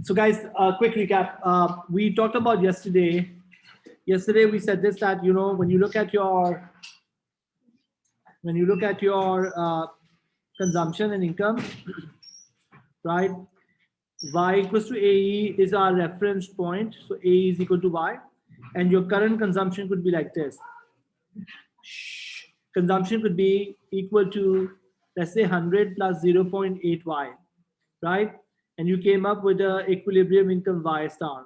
So guys, quick recap. We talked about yesterday. Yesterday we said this, that when you look at your consumption and income, right? Y equals to AE is our reference point. So AE is equal to Y, and your current consumption could be like this. Consumption could be equal to, let's say, 100 plus 0.8 Y, right? And you came up with the equilibrium income Y star.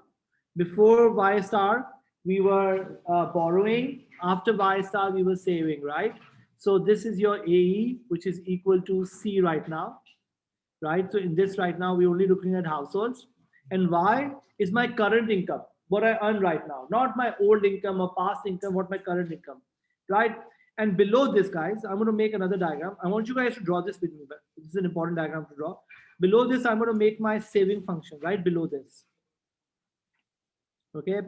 Before Y star, we were borrowing. After Y star, we were saving, right? So this is your AE, which is equal to C right now, right? So in this right now, we're only looking at households. And Y is my current income, what I earn right now, not my old income or past income, what my current income, right? And below this, guys, I'm going to make another diagram. I want you guys to draw this with me, but this is an important diagram to draw. Below this, I'm going to make my saving function, right below this. Okay,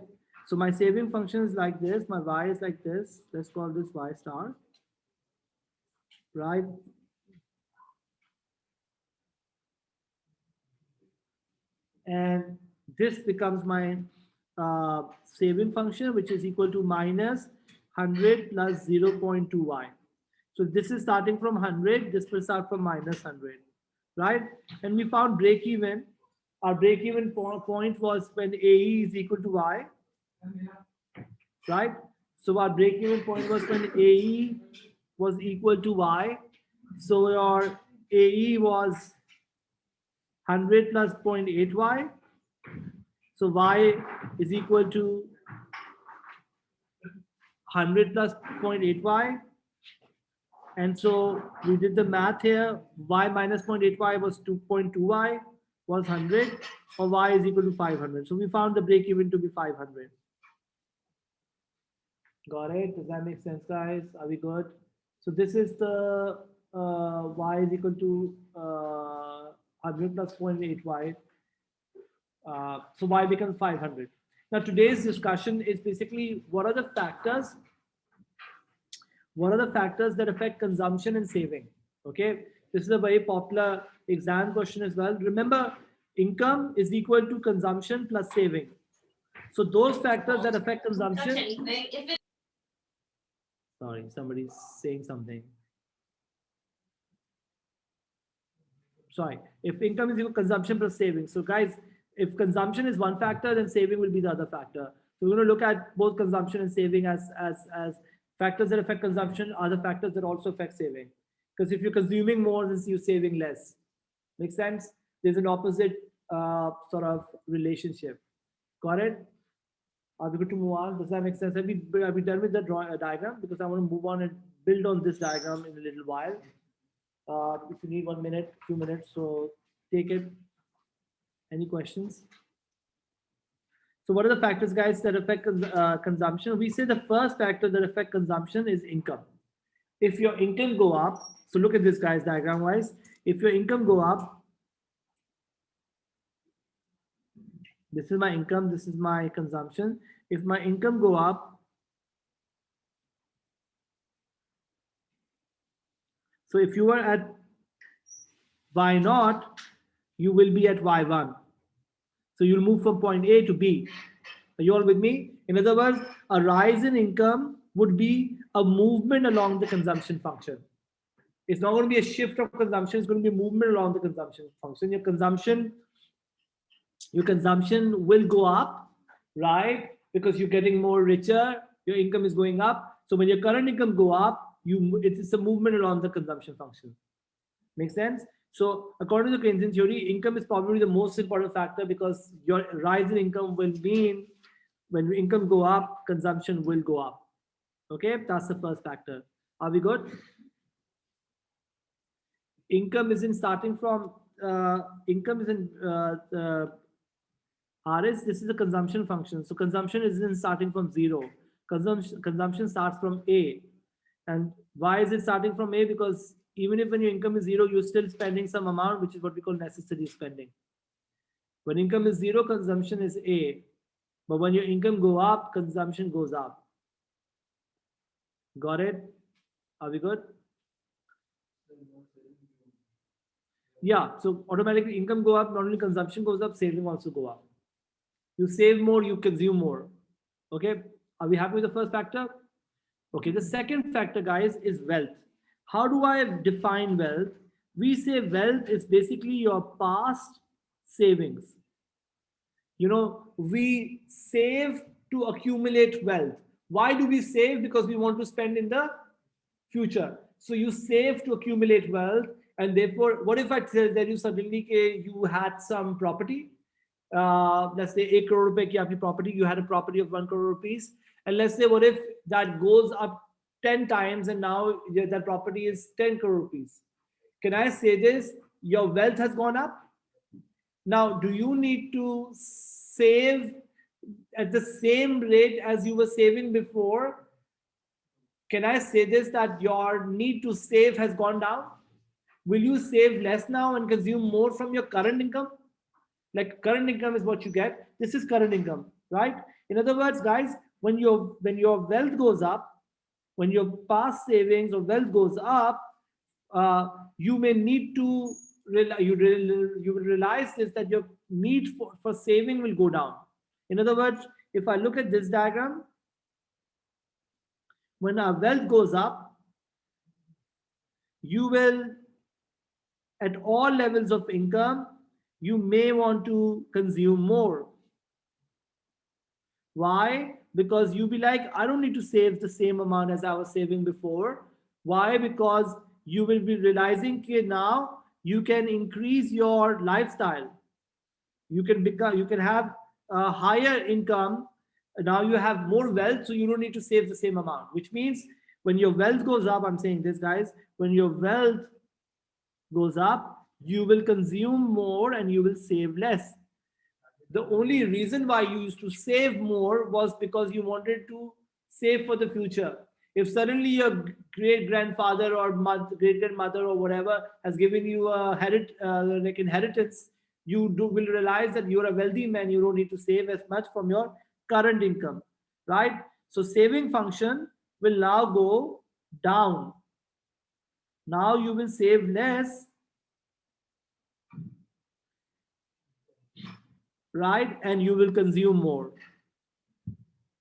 so my saving function is like this, my Y is like this. Let's call this Y star, right? And this becomes my saving function, which is equal to minus 100 plus 0.2 Y. So this is starting from 100, this will start from minus 100, right? And we found break even. Our break even point was when AE is equal to Y, right? So our break even point was when AE was equal to Y. So your AE was 100 plus 0.8 Y. So Y is equal to 100 plus 0.8 Y. And so we did the math here. Y minus 0.8 Y was 2.2 Y was 100, or Y is equal to 500. So we found the break even to be 500. Got it? Does that make sense, guys? Are we good? So this is the Y is equal to 100 plus 0.8 Y. So Y becomes 500. Now today's discussion is basically what are the factors that affect consumption and saving. Okay, this is a very popular exam question as well. Remember, income is equal to consumption plus saving. So those factors that affect consumption. Sorry, somebody's saying something. Sorry, if income is equal to consumption plus saving. So guys, if consumption is one factor, then saving will be the other factor. So we're going to look at both consumption and saving as factors that affect consumption are the factors that also affect saving. Because if you're consuming more, then you're saving less. Make sense? There's an opposite sort of relationship. Got it? Are we good to move on? Does that make sense? Have we done with the diagram? Because I want to move on and build on this diagram in a little while. If you need 1 minute, 2 minutes, so take it. Any questions? So what are the factors, guys, that affect consumption? We say the first factor that affect consumption is income. If your income go up, so look at this, guys, diagram wise. If your income go up, this is my income, this is my consumption. If my income go up, so if you are at Y0, you will be at Y1. So you'll move from point A to B. Are you all with me? In other words, a rise in income would be a movement along the consumption function. It's not going to be a shift of consumption, it's going to be a movement along the consumption function. Your consumption will go up, right? Because you're getting more richer, your income is going up. So when your current income go up, it's a movement along the consumption function. Make sense? So according to Keynesian theory, income is probably the most important factor because your rise in income will mean when income go up, consumption will go up. Okay, that's the first factor. Are we good? Income is in starting from income is in RS. This is a consumption function. So consumption is in starting from 0. Consumption starts from A. And why is it starting from A? Because even if when your income is 0, you're still spending some amount, which is what we call necessary spending. When income is 0, consumption is A. But when your income go up, consumption goes up. Got it? Are we good? Yeah, so automatically income go up, not only consumption goes up, saving also go up. You save more, you consume more. Okay, are we happy with the first factor? Okay, the second factor, guys, is wealth. How do I define wealth? We say wealth is basically your past savings. You know, we save to accumulate wealth. Why do we save? Because we want to spend in the future. So you save to accumulate wealth, and therefore, what if I tell you suddenly you had some property, let's say 1 crore rupees ki aapki property, you had a property of 1 crore rupees, and let's say what if that goes up 10 times and now that property is 10 crore rupees. Can I say this? Your wealth has gone up. Now, do you need to save at the same rate as you were saving before? Can I say this, that your need to save has gone down? Will you save less now and consume more from your current income? Like current income is what you get. This is current income, right? In other words, guys, when your wealth goes up, when your past savings or wealth goes up, you may need to you will realize this, that your need for saving will go down. In other words, if I look at this diagram, when our wealth goes up, you will, at all levels of income, you may want to consume more. Why? Because you be like, I don't need to save the same amount as I was saving before. Why? Because you will be realizing that now you can increase your lifestyle. You can have a higher income. Now you have more wealth, so you don't need to save the same amount. Which means when your wealth goes up, I'm saying this, guys, when your wealth goes up, you will consume more and you will save less. The only reason why you used to save more was because you wanted to save for the future. If suddenly your great grandfather or great grandmother or whatever has given you a like inheritance, will realize that you're a wealthy man. You don't need to save as much from your current income, right? So saving function will now go down. Now you will save less, right? And you will consume more.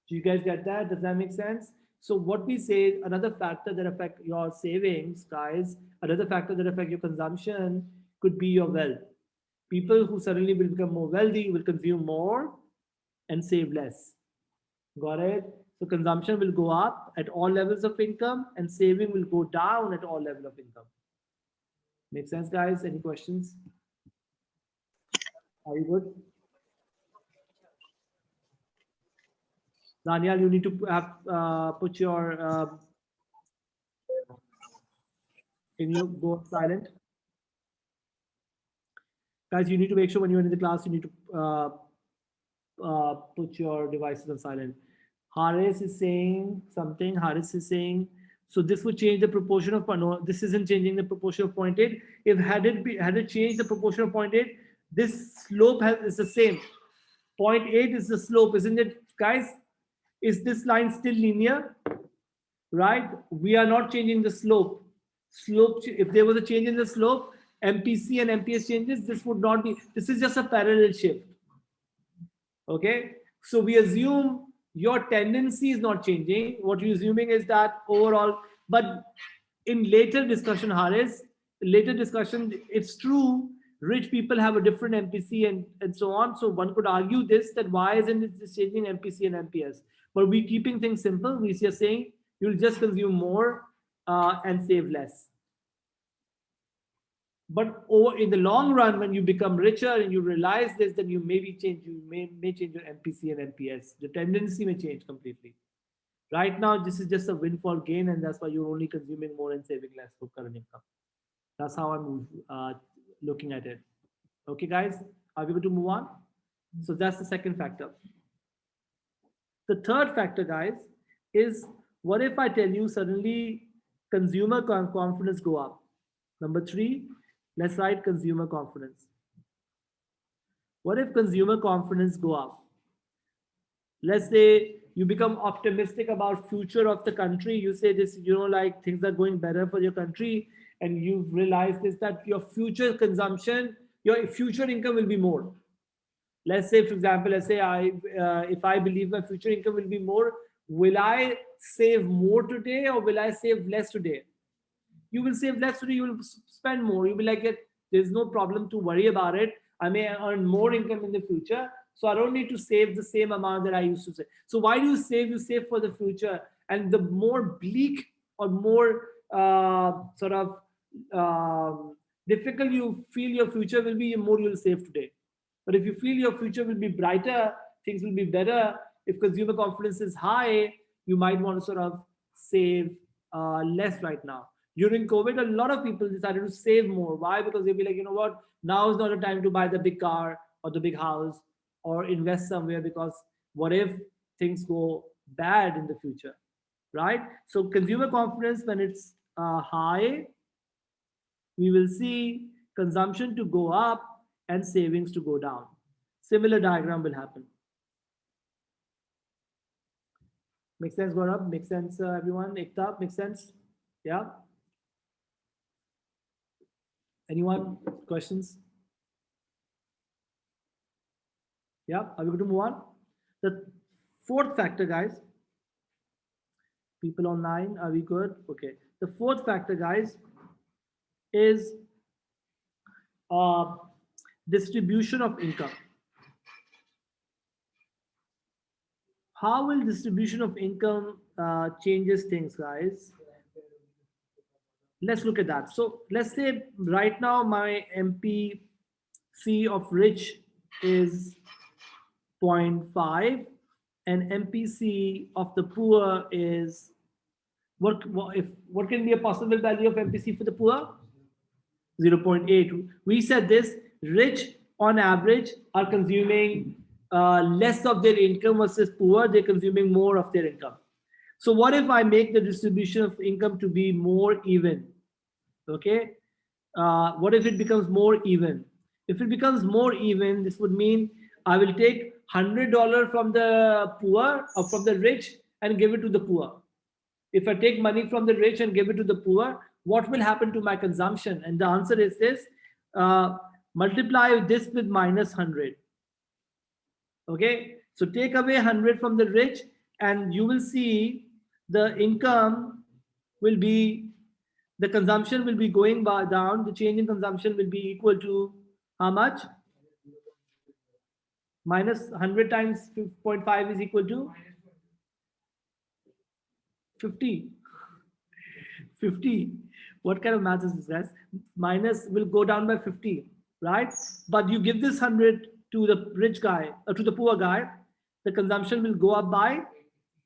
Do you guys get that? Does that make sense? So what we say, another factor that affect your savings, guys, another factor that affect your consumption could be your wealth. People who suddenly will become more wealthy will consume more and save less. Got it? So consumption will go up at all levels of income and saving will go down at all levels of income. Make sense, guys? Any questions? Are you good? Daniel, you need to have put your can you go silent? Guys, you need to make sure when you're in the class, you need to put your devices on silent. Haris is saying something. Haris is saying, so this would change the proportion of, no, this isn't changing the proportion of 0.8. If had it changed the proportion of 0.8, this slope is the same. 0.8 is the slope, isn't it, guys? Is this line still linear? Right? We are not changing the slope. If there was a change in the slope, MPC and MPS changes, this would not be, this is just a parallel shift. Okay, so we assume your tendency is not changing. What you're assuming is that overall, but in later discussion, Haris, later discussion, it's true, rich people have a different MPC and so on. So one could argue this, that why isn't it just changing MPC and MPS? But we keeping things simple. We are saying you'll just consume more and save less. But in the long run, when you become richer and you realize this, then you may change your MPC and MPS. The tendency may change completely. Right now, this is just a windfall gain, and that's why you're only consuming more and saving less for current income. That's how I'm looking at it. Okay, guys, are we able to move on? So that's the second factor. The third factor, guys, is what if I tell you suddenly consumer confidence go up? Number 3, let's write consumer confidence. What if consumer confidence go up? Let's say you become optimistic about future of the country. You say this, like things are going better for your country, and you've realized is that your future consumption, your future income will be more. Let's say, for example, let's say if I believe my future income will be more, will I save more today or will I save less today? You will save less today, you will spend more. You'll be like, there's no problem to worry about it. I may earn more income in the future, so I don't need to save the same amount that I used to save. So why do you save? You save for the future. And the more bleak or more sort of difficult you feel your future will be, the more you'll save today. But if you feel your future will be brighter, things will be better, if consumer confidence is high, you might want to sort of save less right now. During COVID, a lot of people decided to save more. Why? Because they'll be like, you know what, now is not a time to buy the big car or the big house or invest somewhere, because what if things go bad in the future, right? So consumer confidence, when it's high, we will see consumption to go up and savings to go down. Similar diagram will happen. Make sense, Gaurav? Make sense, everyone? Ekta, make sense? Yeah? Anyone? Questions? Yeah? Are we going to move on? The fourth factor, guys. People online, are we good? Okay. The fourth factor, guys, is distribution of income. How will distribution of income changes things, guys? Let's look at that. So let's say right now my MPC of rich is 0.5 and MPC of the poor is what can be a possible value of MPC for the poor? 0.8. We said this, rich on average are consuming less of their income versus poor, they're consuming more of their income. So what if I make the distribution of income to be more even? Okay. What if it becomes more even? If it becomes more even, this would mean I will take $100 from the poor or from the rich and give it to the poor. If I take money from the rich and give it to the poor, what will happen to my consumption? And the answer is this, multiply this with minus 100. Okay, so take away 100 from the rich and you will see the income will be, the consumption will be going down, the change in consumption will be equal to how much? Minus 100 times 0.5 is equal to 50. 50. What kind of math is this, guys? Minus will go down by 50, right? But you give this 100 to the rich guy or to the poor guy, the consumption will go up by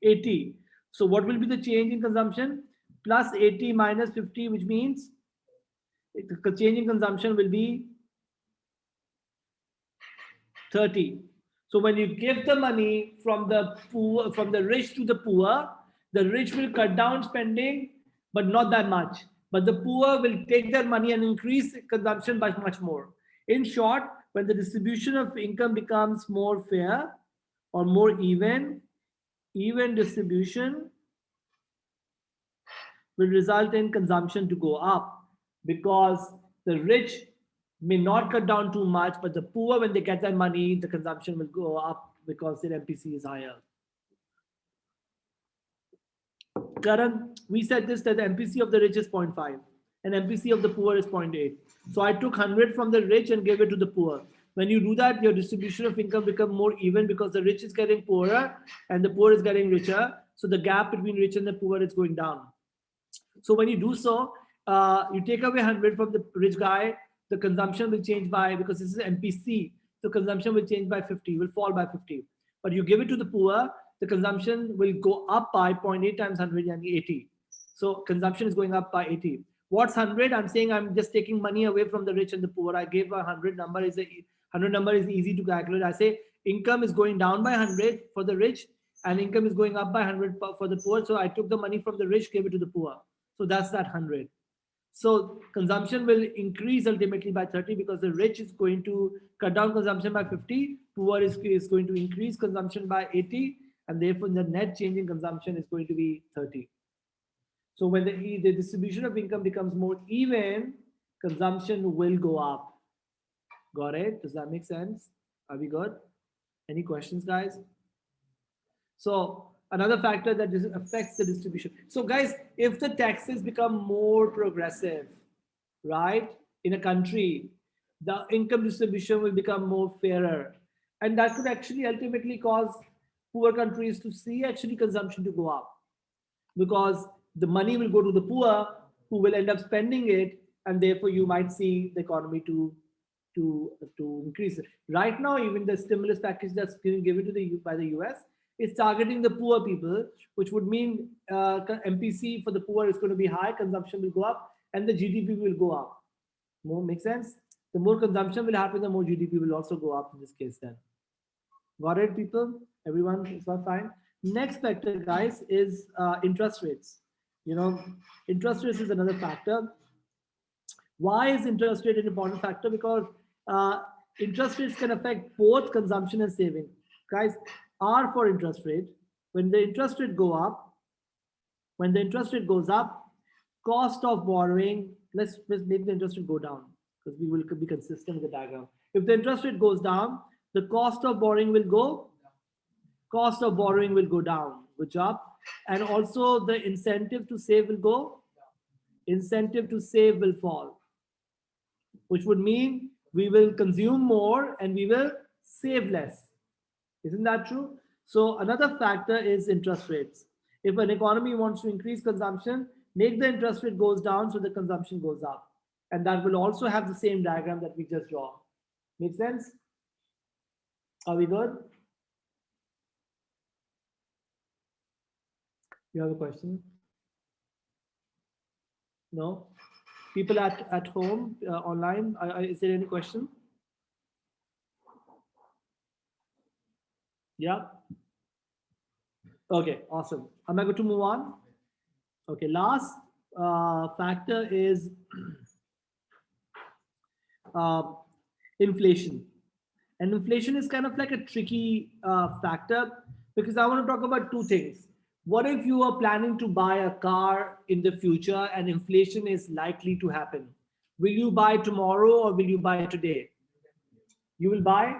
80. So what will be the change in consumption? Plus 80 minus 50, which means the change in consumption will be 30. So when you give the money from the poor, from the rich to the rich will cut down spending, but not that much. But the poor will take their money and increase consumption by much more. In short, when the distribution of income becomes more fair or more even distribution will result in consumption to go up, because the rich may not cut down too much, but the poor, when they get their money, the consumption will go up because their MPC is higher. Karan, we said this, that the MPC of the rich is 0.5 and MPC of the poor is 0.8. So I took 100 from the rich and gave it to the poor. When you do that, your distribution of income becomes more even because the rich is getting poorer and the poor is getting richer. So the gap between rich and the poor is going down. So when you do so, you take away 100 from the rich guy, the consumption will change by, because this is MPC, so consumption will change by 50, will fall by 50. But you give it to the poor, the consumption will go up by 0.8 times 100 and 80. So consumption is going up by 80. What's 100? I'm saying I'm just taking money away from the rich and the poor. I gave a 100 number, is a 100 number is easy to calculate. I say income is going down by 100 for the rich and income is going up by 100 for the poor. So I took the money from the rich, gave it to the poor. So that's that 100. So consumption will increase ultimately by 30 because the rich is going to cut down consumption by 50, poor is going to increase consumption by 80, and therefore the net change in consumption is going to be 30. So when the distribution of income becomes more even, consumption will go up. Got it? Does that make sense? Are we good? Any questions, guys? So another factor that affects the distribution. So guys, if the taxes become more progressive, right, in a country, the income distribution will become more fairer. And that could actually ultimately cause poor countries to see actually consumption to go up, because the money will go to the poor who will end up spending it, and therefore you might see the economy to increase. Right now, even the stimulus package that's being given to by the US is targeting the poor people, which would mean MPC for the poor is going to be high, consumption will go up, and the GDP will go up. More make sense? The more consumption will happen, the more GDP will also go up in this case. Then, got it, people? Everyone is that fine? Next factor, guys, is interest rates. You know, interest rates is another factor. Why is interest rate an important factor? Because uh, interest rates can affect both consumption and saving. Guys, R for interest rate. When the interest rate go up, when the interest rate goes up, cost of borrowing, let's make the interest rate go down because we will be consistent with the diagram. If the interest rate goes down, the cost of borrowing will go down. Good job. And also the incentive to save will go, incentive to save will fall, which would mean we will consume more and we will save less. Isn't that true? So another factor is interest rates. If an economy wants to increase consumption, make the interest rate goes down so the consumption goes up. And that will also have the same diagram that we just draw. Make sense? Are we good? You have a question? No? People at home, online, is there any question? Yeah? Okay, awesome. Am I going to move on? Okay, last factor is uh, inflation. And inflation is kind of like a tricky factor because I want to talk about two things. What if you are planning to buy a car in the future and inflation is likely to happen? Will you buy tomorrow or will you buy today? You will buy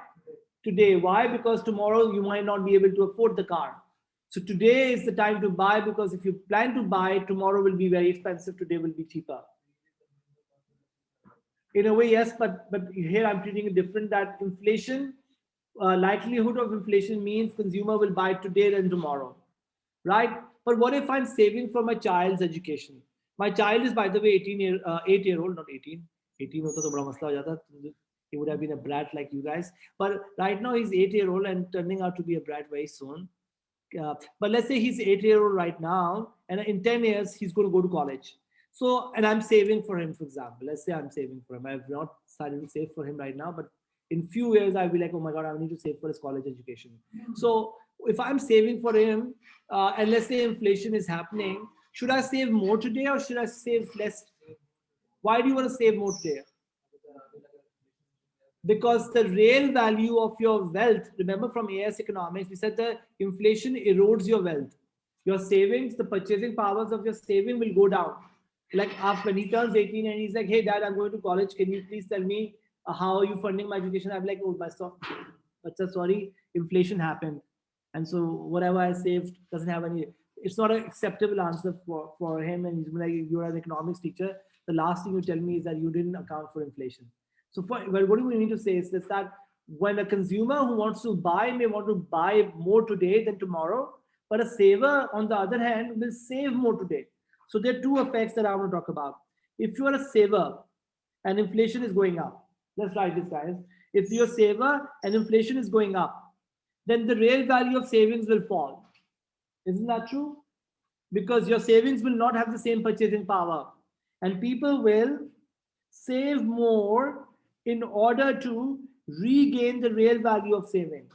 today. Why? Because tomorrow you might not be able to afford the car. So today is the time to buy, because if you plan to buy, tomorrow will be very expensive, today will be cheaper. In a way, yes, but here I'm treating it different, that inflation, likelihood of inflation means consumer will buy today than tomorrow, right? But what if I'm saving for my child's education? My child is, by the way, 8-year old, not 18. 18 hota to bada masla ho jata. He would have been a brat like you guys. But right now he's 8-year old and turning out to be a brat very soon. But let's say he's 8-year old right now, and in 10 years he's going to go to college. So, and I'm saving for him, for example. Let's say I'm saving for him. I've not started to save for him right now, but in few years I'll be like, oh my god, I need to save for his college education. So if I'm saving for him, and let's say inflation is happening, should I save more today or should I save less? Why do you want to save more today? Because the real value of your wealth, remember from AS economics, we said the inflation erodes your wealth. Your savings, the purchasing powers of your saving will go down. Like after when he turns 18 and he's like, hey dad, I'm going to college, can you please tell me how are you funding my education? I'm like, oh my sorry, inflation happened, and so whatever I saved doesn't have any, it's not an acceptable answer for him. And he's like, you're an economics teacher, the last thing you tell me is that you didn't account for inflation. So well, what do we need to say is that when a consumer who wants to buy may want to buy more today than tomorrow, but a saver, on the other hand, will save more today. So there are two effects that I want to talk about. If you are a saver and inflation is going up, let's write this, guys. If you're a saver and inflation is going up, then the real value of savings will fall. Isn't that true? Because your savings will not have the same purchasing power, and people will save more in order to regain the real value of saving,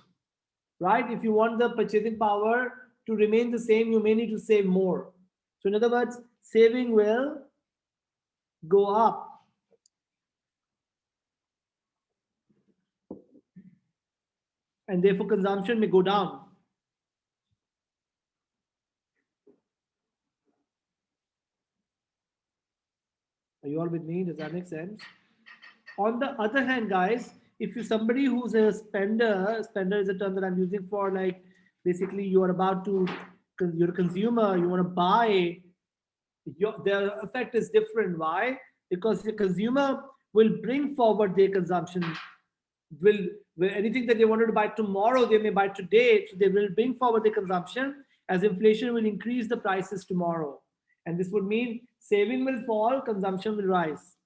right? If you want the purchasing power to remain the same, you may need to save more. So in other words, saving will go up and therefore consumption may go down. with me? Does that make sense? On the other hand, guys, if you're somebody who's a spender is a term that I'm using for like basically you are about to, you're a consumer, you want to buy, the effect is different. Why? Because the consumer will bring forward their consumption. Will, will anything that they wanted to buy tomorrow, they may buy today. So they will bring forward the consumption as inflation will increase the prices tomorrow. And this would mean saving will fall, consumption will rise.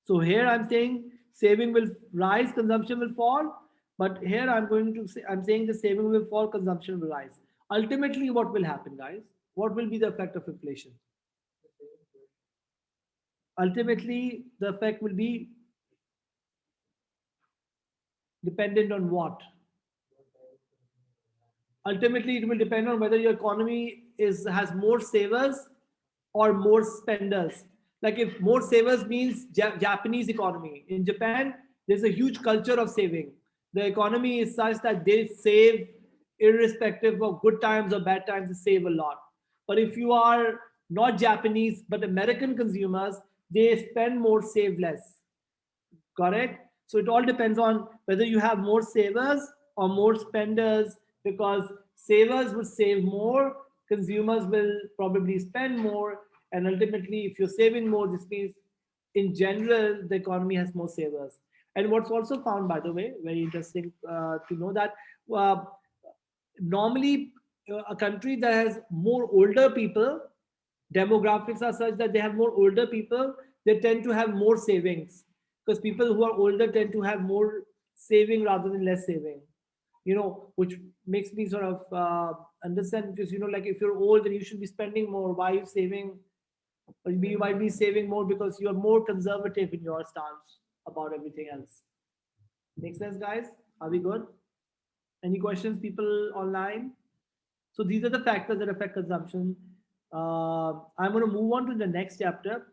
So here I'm saying saving will rise, consumption will fall. But here I'm going to say, I'm saying the saving will fall, consumption will rise. Ultimately, what will happen, guys? What will be the effect of inflation? Ultimately, the effect will be dependent on what? Ultimately, it will depend on whether your economy is has more savers or more spenders. Like if more savers means Japanese economy. In Japan, there's a huge culture of saving. The economy is such that they save irrespective of good times or bad times, they save a lot. But if you are not Japanese but American consumers, they spend more, save less. Correct? So it all depends on whether you have more savers or more spenders, because savers will save more, consumers will probably spend more, and ultimately, if you're saving more, this means in general the economy has more savers. And what's also found, by the way, very interesting to know that uh, normally a country that has more older people, demographics are such that they have more older people, they tend to have more savings, because people who are older tend to have more saving rather than less saving, which makes me sort of understand, because like if you're old then you should be spending more, why are you saving? Or you might be saving more because you're more conservative in your stance about everything else. Make sense, guys? Are we good? Any questions, people online? So these are the factors that affect consumption. I'm going to move on to the next chapter.